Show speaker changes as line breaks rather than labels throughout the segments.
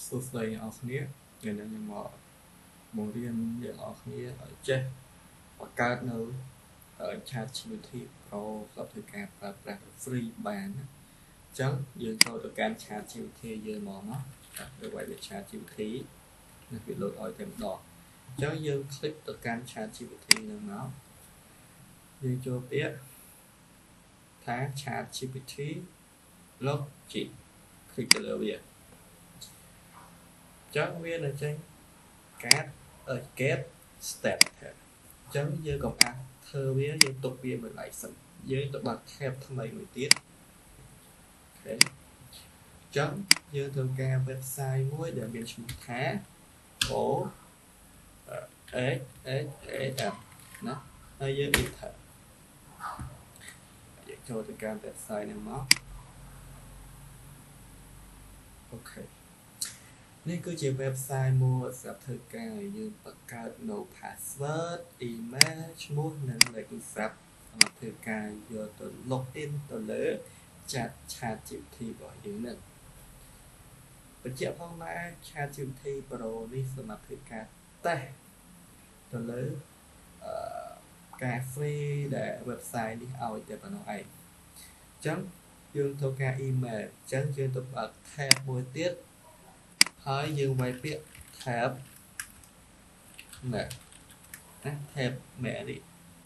សួស្តីអ្នកនរគ្នាថ្ងៃនេះខ្ញុំមកបង្រៀនអ្នកនរគ្នាឲ្យចេះបង្កើតនៅ ChatGPT Pro សម្រាប់ធ្វើការប្រើប្រាស់ free បានអញ្ចឹងយើងចូលទៅកាន់ ChatGPT យើងមកទៅវាយលើ ChatGPT នឹងវាលោតឲ្យតែម្ដងអញ្ចឹងយើង click ទៅកាន់ ChatGPT នឹងមកយើងចូលពាក្យថា ChatGPT log G click ទៅលើវាចឹងវានឹងចេញកាតget step អញ្ចឹងយើងក៏អាចធ្វើវាយើងទុកវាមួយឡែកសិនយើងទៅបើក tab ថ្មីមួយទៀតអូខេអញ្ចឹងយើងធ្វើការ website មួយដែលមានឈ្មោះថា o x x a m ណាហើយយើង enter យើងចូលទៅកាន់ website ហ្នឹងមកអូខេនេះគឺជា website មួយសម្រាប់ធ្វើការយើងបង្កើតនៅ password email ឈ្មោះនិងលេខទូរស័ព្ទសម្រាប់ធ្វើការយកទៅ login ទៅលើ ChatGPT របស់យើងនឹងបញ្ជាក់ផងដែរ ChatGPT Pro នេះសម្រាប់ធ្វើការតេស្តទៅលើការ free ដែល website នេះឲ្យតែប៉ុណ្ណោះឯងអញ្ចឹងយើងត្រូវការ email អញ្ចឹងយើងទៅបើក tab មួយទៀតហើយយើងវាយពាក្យ tab ណា tab មែននេះ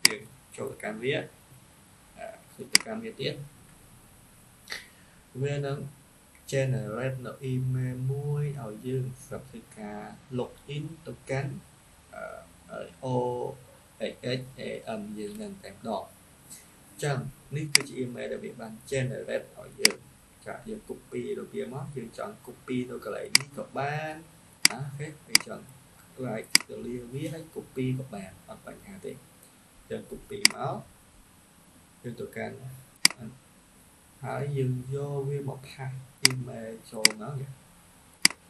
យើងចូលទៅកាន់វាគឺទៅកាន់វាទៀតវានឹង generate នៅ email មួយឲ្យយើងសម្រាប់ធ្វើការ login ទៅកាន់ OXXAM យើងនឹងតែម្ដងអញ្ចឹងនេះគឺជា email ដែលវាបាន generate ឲ្យយើងចាយើង copy ទៅវាមកយើងចង់ copy ទៅកន្លែងនេះក៏បានអូខេយើងចង់ like ទៅលាវាហើយ copy ក៏បានអត់បញ្ហាទេយើង copy មកយើងទៅកាន់ហើយយើងយកវាមកផាស email ចូលមកអូ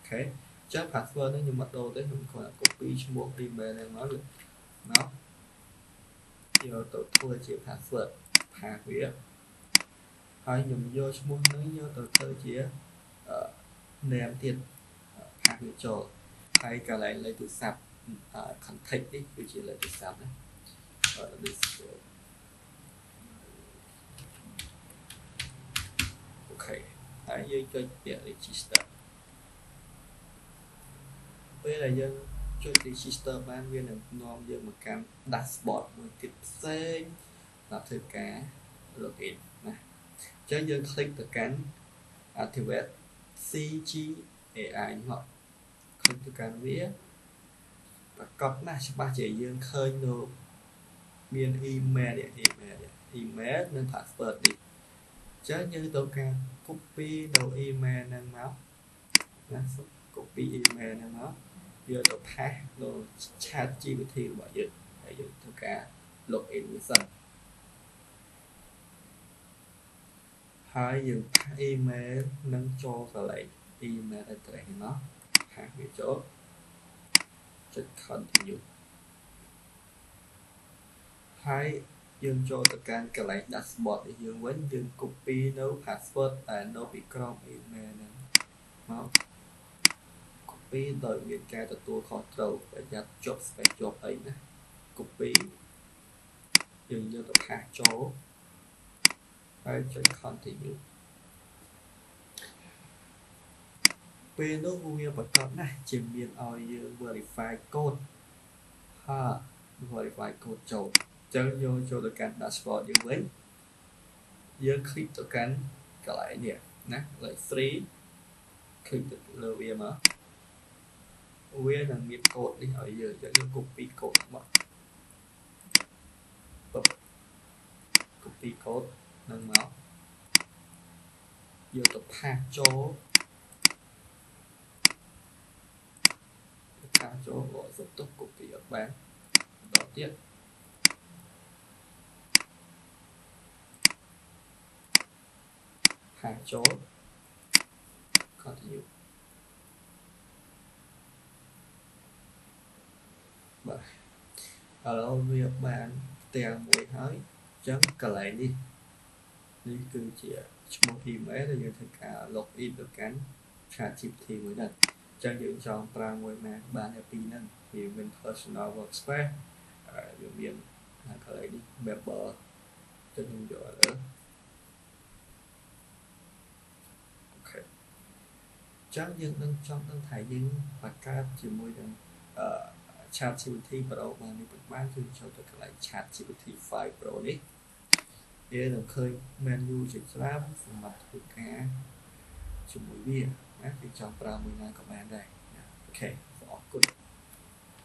ខេអញ្ចឹង password នេះខ្ញុំអត់ដូរទេខ្ញុំគ្រាន់តែ copy ឈ្មោះ email ហ្នឹងមកយកទៅធ្វើជា password ផាសវាហើយខ្ញុំយកឈ្មោះហ្នឹងយកទៅធ្វើជា name ទៀតផាសវាចូលហើយកន្លែងលេខទូរស័ព្ទ contact នេះគឺជាលេខទូរស័ព្ទណាអូខេហើយយើងចុចពាក្យ register ពេលដែលយើងចុច register បានវានឹងនាំយើងមកកាន់ dashboard មួយទៀតផ្សេងសម្រាប់ធ្វើការ login ណាអញ្ចឹងយើង click ទៅកាន់ activate CGAI មក click ទៅកាន់វាប្រកបណាស់ច្បាស់ជាយើងឃើញនៅមាន email និង password នេះអញ្ចឹងយើងត្រូវការ copy នៅ email ហ្នឹងមកណា copy email ហ្នឹងមកយកទៅផាសនៅ ChatGPT របស់យើងហើយយើងធ្វើការ login វាសិនហើយយើងផាស email នឹងចូលកន្លែង email address នេះមកផាសវាចូលចុច continue ហើយយើងចូលទៅកាន់កន្លែង dashboard នេះយើងវិញយើង copy នៅ password ដែលនៅពីក្រោម email ហ្នឹងមក copy ដោយមានការទទួលខុសត្រូវប្រយ័ត្នជាប់ space ជាប់អីណា copy យើងយកទៅផាសចូលហើយចុច continue ពេលនោះវាប្រកបណាស់ជាមានឲ្យយើង verify code verify code ចូលអញ្ចឹងយើងចូលទៅកាន់ dashboard យើងវិញយើង click ទៅកាន់កន្លែងនេះណាលេខ 3 click ទៅលើវាមកវានឹងមានកូដនេះឲ្យយើងអញ្ចឹងយើង copy កូដមក copy កូដនឹងមកយកទៅផាសចូលសុំទោស copy អត់បានបន្តទៀតផាសចូល continue បាទឥឡូវវាបានទាំងមួយហើយអញ្ចឹងកន្លែងនេះគឺជាឈ្មោះ email ដែលយើងធ្វើការ login ទៅកាន់ ChatGPT មួយហ្នឹងអ ចឹងយើងចង់ប្រើមួយណាបានតែពីរហ្នឹងវាមាន personal workspace វាមានកន្លែងនេះ member ចឹងខ្ញុំយកលើអូខេចឹងយើងនឹងចង់ដឹងថាយើងបង្កើតជាមួយនឹងChatGPT Pro បាននេះបានគឺចូលទៅកន្លែង ChatGPT 5 Pro នេះយើងនឹងឃើញ menu ជាច្រើនសម្រាប់ធ្វើការជាមួយវាណាគឺចង់ប្រើមួយណាក៏បានដែរអូខេអរគុណ